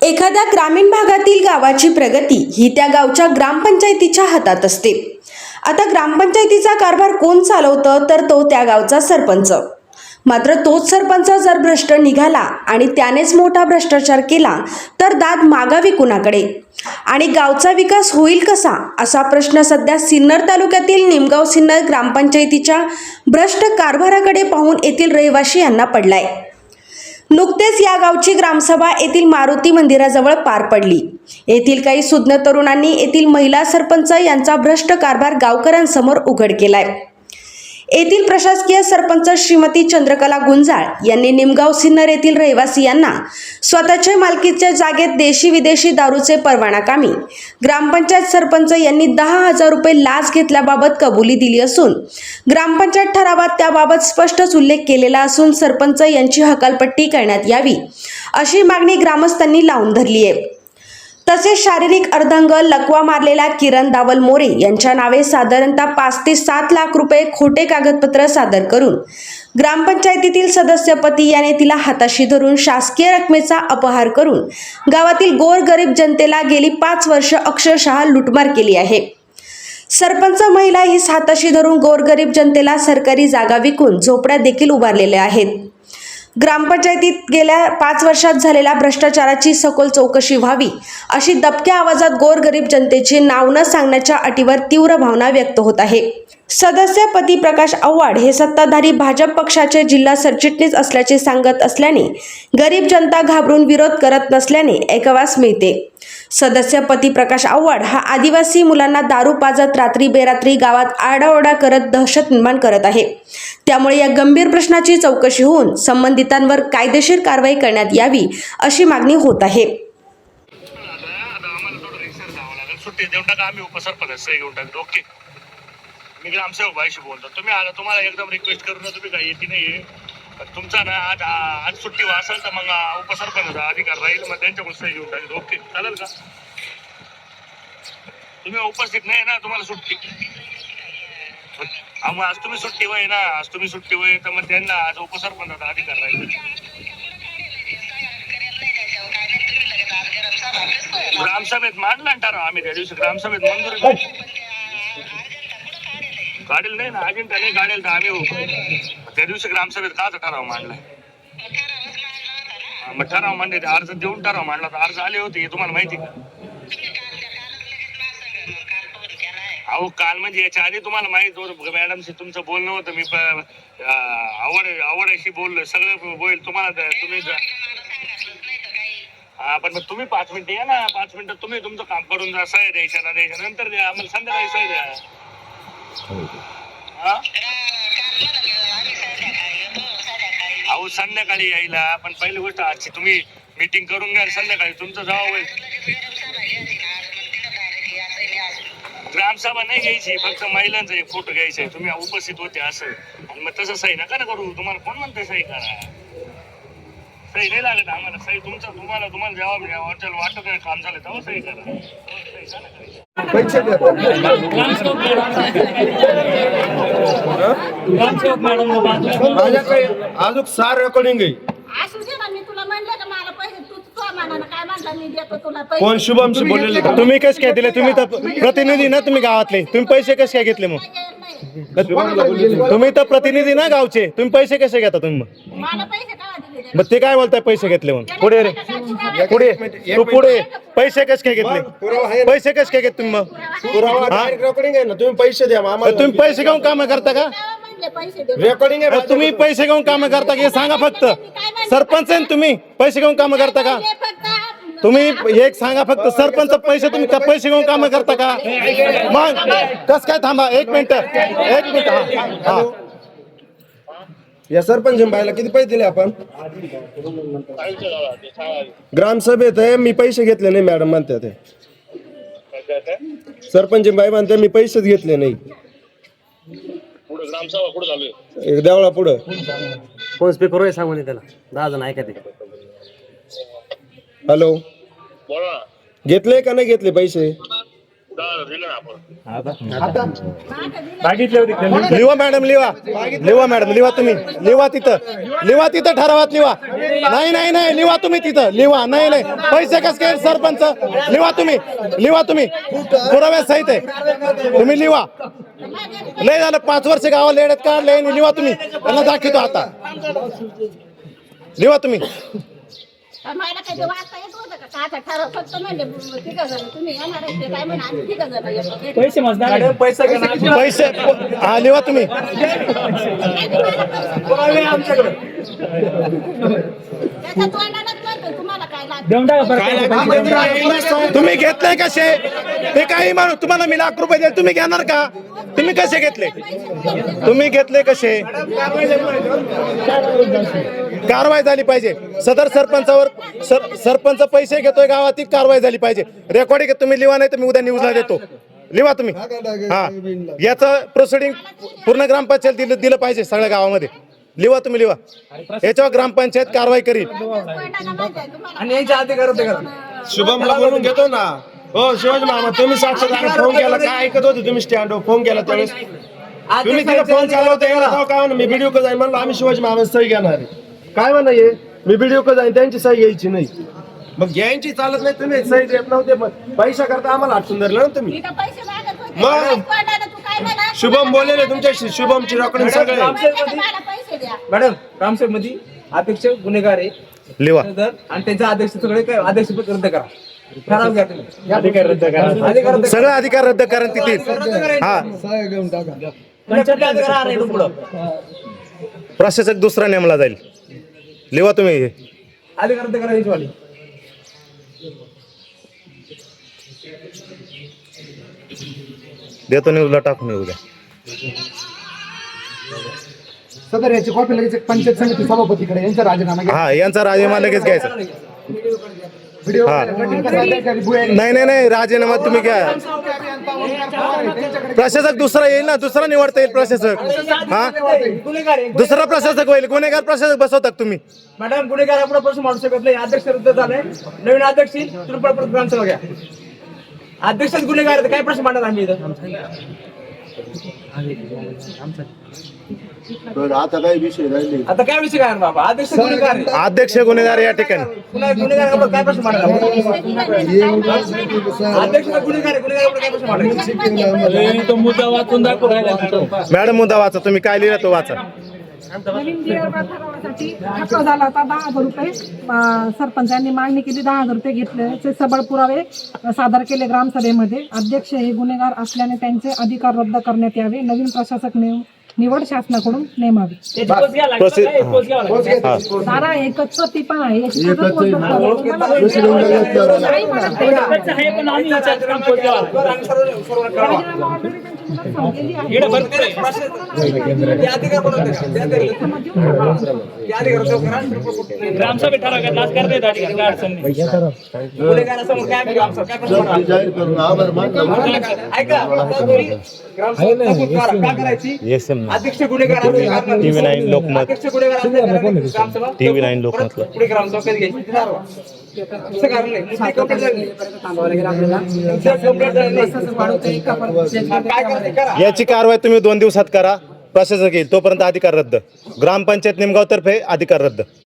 एखाद्या ग्रामीण भागातील गावाची प्रगती ही त्या गावच्या ग्रामपंचायतीच्या हातात असते। आता ग्रामपंचायतीचा कारभार कोण चालवतं तर तो त्या गावचा सरपंच। मात्र तोच सरपंच जर भ्रष्ट निघाला आणि त्यानेच मोठा भ्रष्टाचार केला तर दाद मागावी कुणाकडे आणि गावचा विकास होईल कसा, असा प्रश्न सध्या सिन्नर तालुक्यातील निमगाव सिन्नर ग्रामपंचायतीच्या भ्रष्ट कारभाराकडे पाहून येथील रहिवाशी यांना पडलाय। नुकतेच या गावची ग्रामसभा येथील मारुती मंदिराजवळ पार पडली। येथील काही सुज्ञ तरुणांनी येथील महिला सरपंच यांचा भ्रष्ट कारभार गावकऱ्यांसमोर उघड केलाय। येथील प्रशासकीय सरपंच श्रीमती चंद्रकला गुंजाळ यांनी निमगाव सिन्नर येथील रहिवासी यांना स्वतःच्या मालकीच्या जागेत देशी विदेशी दारूचे परवाना कामी ग्रामपंचायत सरपंच यांनी 10,000 रुपये लाच घेतल्याबाबत कबुली दिली असून ग्रामपंचायत ठरावात त्याबाबत स्पष्टच उल्लेख केलेला असून सरपंच यांची हकालपट्टी करण्यात यावी अशी मागणी ग्रामस्थांनी लावून धरली आहे। तसेच शारीरिक अर्धांग लकवा मारलेल्या किरण दावल मोरे यांच्या नावे साधारणतः 5 ते 7 लाख रुपये खोटे कागदपत्र सादर करून ग्रामपंचायतीतील सदस्यपती याने तिला हाताशी धरून शासकीय रकमेचा अपहार करून गावातील गोरगरीब जनतेला गेली 5 वर्ष अक्षरशः लुटमार केली आहे। सरपंच महिला ही हाताशी धरून गोरगरीब जनतेला सरकारी जागा विकून झोपड्या देखील उभारलेल्या आहेत। ग्रामपंचायतीत गेल्या 5 वर्षात झालेल्या भ्रष्टाचाराची सखोल चौकशी व्हावी अशी दबक्या आवाजात गोरगरीब जनतेचे नाव न सांगण्याच्या अटीवर तीव्र भावना व्यक्त होत आहे। सदस्य पती प्रकाश आव्हाड हे सत्ताधारी भाजप पक्षाचे जिल्हा सरचिटणीस असल्याचे सांगत असल्याने गरीब जनता घाबरून विरोध करत नसल्याने ऐकवास मिळते। सदस्य पती प्रकाश आव्हाड हा आदिवासी मुलांना दारू पाजत रात्री बेरात्री गावात आरडाओरडा करत दहशत निर्माण करत आहे। त्यामुळे या गंभीर प्रश्नाची चौकशी होऊन संबंधितांवर कायदेशीर कारवाई करण्यात यावी अशी मागणी होत आहे। मी ग्रामसेवक भाईशी बोलतो। तुम्ही आला, तुम्हाला एकदम रिक्वेस्ट करू ना, तुम्ही काही येते नाही। तुमचा ना आज सुट्टी असेल तर मग उपसरपंचाचा अधिकार राहील, मग त्यांच्याकडून सही घेऊन टाकेल। ओके, चालेल का? तुम्ही उपस्थित नाही ना, तुम्हाला सुट्टी। मग आज तुम्ही सुट्टी होय ना, आज तुम्ही सुट्टी होय तर मग त्यांना आज उपसरपंचाचा अधिकार राहील। ग्रामसभेत मांडला ठराव आम्ही त्या दिवशी, ग्रामसभेत मंजुरी काढेल नाही ना, अजेंडा नाही काढेल तर आम्ही त्या दिवशी ग्रामसभेत काचा ठराव मांडलाय? मग ठराव मांडले, अर्ज देऊन ठराव मांडला तर अर्ज आले होते, हे तुम्हाला माहिती का? अहो काल म्हणजे याच्या आधी तुम्हाला माहित होतं मॅडमशी तुमचं बोलणं होतं, मी आवडाशी बोललो, सगळं बोल तुम्हाला। तुम्ही हा पण मग तुम्ही 5 मिनिटं या ना, 5 मिनिटं तुम्ही तुमचं काम करून जा, सह्या द्यायच्या ना द्यायच्या, नंतर द्या आम्हाला संध्याकाळी सह्या द्या। अहो संध्याकाळी यायला, पण पहिली गोष्ट आजची तुम्ही मीटिंग करून घ्या, संध्याकाळी तुमचं जावं होईल। ग्रामसभा नाही घ्यायची, फक्त महिलांचा एक फोटो घ्यायचा आहे, तुम्ही उपस्थित होते असं, आणि मग तसं सही नका ना करू। तुम्हाला कोण म्हणतंय सही करा? सही नाही लागत आम्हाला, सही तुम्हाला जबाब वाटत नाही काम झालं तेव्हा सही करा। माझ्याकडे अजून 6 रेकॉर्डिंग आहे। कोण शुभमशी बोललेले? तुम्ही कसे काय दिले? तुम्ही तर प्रतिनिधी ना, तुम्ही गावातले, तुम्ही पैसे कसे काय घेतले? मग तुम्ही तर प्रतिनिधी ना गावचे, तुम्ही पैसे कसे घेता? तुम्ही मग ते काय बोलताय पैसे घेतले म्हणून? पुढे रे, पुढे तू पुढे, पैसे कसे काय घेतले? पैसे कसे काय घेतले? तुम्ही मग रेकॉर्डिंग आहे ना, तुम्ही पैसे द्या आम्हाला। तुम्ही पैसे घेऊन काम करता का? रेकॉर्डिंग आहे, तुम्ही पैसे घेऊन काम करता का हे सांगा फक्त। सरपंच आहे तुम्ही, पैसे घेऊन काम करता का? तुम्ही एक सांगा फक्त, सरपंच पैसे तुम्ही पैसे घेऊन काम करता का? मग कस काय? थांबा एक मिनिट, एक मिनिट। हा, या सरपंच बाईला किती पैसे दिले आपण? ग्रामसभेत आहे, मी पैसे घेतले नाही मॅडम म्हणते ते। सरपंच बाई म्हणते मी पैसेच घेतले नाही। ग्रामसभा कुठं चालू आहे? एक देवळा पुढं फोन स्पीकर आहे, सांगून त्याला 10 जण ऐका ते। हॅलो, बोला, घेतले का नाही घेतले पैसे? 10,000 दिले ना आपण। लिवा मॅडम, लिवा मॅडम, लिवा तुम्ही, लिवा तिथं ठरावात लिवा. नाही लिवा तुम्ही तिथं, लिवा. नाही पैसे कस काय सरपंच, लिवा तुम्ही पुराव्या सहित आहे, तुम्ही लिवा. लय झालं 5 वर्ष गावाला येण्यात काढले, लिवा तुम्ही, त्यांना दाखवतो आता. लिवा तुम्ही. मला काही वाचता येत होतं का आता ठरव फक्त म्हणजे तिघ जण तुम्ही येणार आहे ते काय म्हणा आम्ही तिघ जण येतो पैसे हा लिवा तुम्ही. त्याचा तोंडालाच म्हणतो तुम्हाला काय लागतं तुम्ही घेतले कसे ते काही माणूस तुम्हाला मी लाख रुपये देईल, तुम्ही घेणार का? तुम्ही कसे घेतले? तुम्ही घेतले कसे? कारवाई झाली पाहिजे. सदर सरपंचावर सरपंच पैसे घेतोय गावात, कारवाई झाली पाहिजे. रेकॉर्डिंग तुम्ही लिवा, नाही तर मी उद्या न्यूजला देतो. लिवा तुम्ही. हा, याचं प्रोसिडिंग पूर्ण ग्रामपंचायत दिलं पाहिजे सगळ्या गावामध्ये. लिवा तुम्ही, लिवा. याच्यावर ग्रामपंचायत कारवाई करील. आणि याच्या अधिकार होते का? शुभमला बोलून घेतो ना. हो शिवाजी मामा, तुम्ही साक्षीदार फोन केला काय ऐकत होते तुम्ही? स्टँडवर फोन केला त्यावेळेस तुम्ही तिला फोन चालवता का? मी व्हिडिओ का जाईन म्हणलं, आम्ही शिवाजी मामा सही घेणार आहे. काय म्हणा ये, मी व्हिडिओ का जाईन, त्यांची सही घ्यायची नाही. मग घ्यायची चालत नाही, तुम्ही सही देत नव्हते, पैसा करता आम्हाला अडचून धरलं ना तुम्ही. पैसे मागत होते मग तू काय म्हणा शुभम बोललेले तुमच्याशी, शुभमची रेकॉर्डिंग सगळे. मला पैसे द्या. मॅडम रामसेव मध्ये अध्यक्ष गुन्हेगार आहे, लिवा. आणि त्यांचा अध्यक्ष सगळे काय अध्यक्ष रद्द करा. ठराव घ्या तुम्ही. अधिकार रद्द करा. अधिकार रद्द सगळं अधिकार रद्द करा तिथे. हा, प्रशासक दुसरा नेमला जाईल. लिवा तुम्ही हे. अधिकार रद्द करा याची वाली. देतो न्यूजला टाकून येऊ द्या. सदर याची कॉपी लगेच पंचायत समिती सभापतीकडे यांचा राजीनामा घ्या. हा, यांचा राजीनामा लगेच घ्यायचा. व्हिडिओ हा. नाही राजीनामा तुम्ही घ्या. प्रशासक दुसरा येईल ना, दुसरा निवडता येईल प्रशासक. हा, गुन्हेगार आहे. दुसरा प्रशासक होईल. गुन्हेगार प्रशासक बसवतात तुम्ही. मॅडम गुन्हेगार आपण प्रश्न मांडू शकत नाही. अध्यक्ष रद्द झाले, नवीन अध्यक्ष तुम्ही परत ग्रामसभा घ्या. अध्यक्षच गुन्हेगार आहे, काय प्रश्न मांडणार आम्ही इथं? आता काही विषय राहिले. आता काय विषय काय बाबा? अध्यक्ष गुन्हेगार आहे. अध्यक्ष गुन्हेगार या ठिकाणी. गुन्हेगार आपण काय प्रश्न मांडणार? अध्यक्ष गुन्हेगार आहे, गुन्हेगार आपण काय प्रश्न मांडणार? मॅडम मुद्दा वाचा तुम्ही, काय लिहिलं तो वाचा. नवीन DRबा ठरावासाठी खर्च झाला होता 10,000 रुपये. सरपंचांनी मागणी केली, 10,000 रुपये घेतले. ते सबळ पुरावे सादर केले ग्रामसभेमध्ये. अध्यक्ष हे गुन्हेगार असल्याने त्यांचे अधिकार रद्द करण्यात यावे. नवीन प्रशासक निवड शासनाकडून नेमावी. सारा एकच ती पण आहे. याची पद्धत कोणतं राजीनामा ऑर्डर त्यांची मुदत संपलेली आहे. गुन्हेगारासमोर काय ग्रामसभा काय प्रश्न मांडणार? ऐका, आता तुम्ही ग्रामसभा का करायची? अध्यक्ष गुन्हेगार असले, TV9 लोकमत. अध्यक्ष गुन्हेगार असले ग्रामसभा TV9 लोकमतला. पुढे ग्रामसभा कधी घ्यायची ते ठरवा. असं कारण नाही. मुद्दे कंप्लीट झाले. मुद्दे कंप्लीट झाले नाही. काय करायचं करा. याची कारवाई तुम्ही 2 दिवसात करा. प्रशासक येईल तोपर्यंत अधिकार रद्द. ग्रामपंचायत निमगाव तर्फे अधिकार रद्द.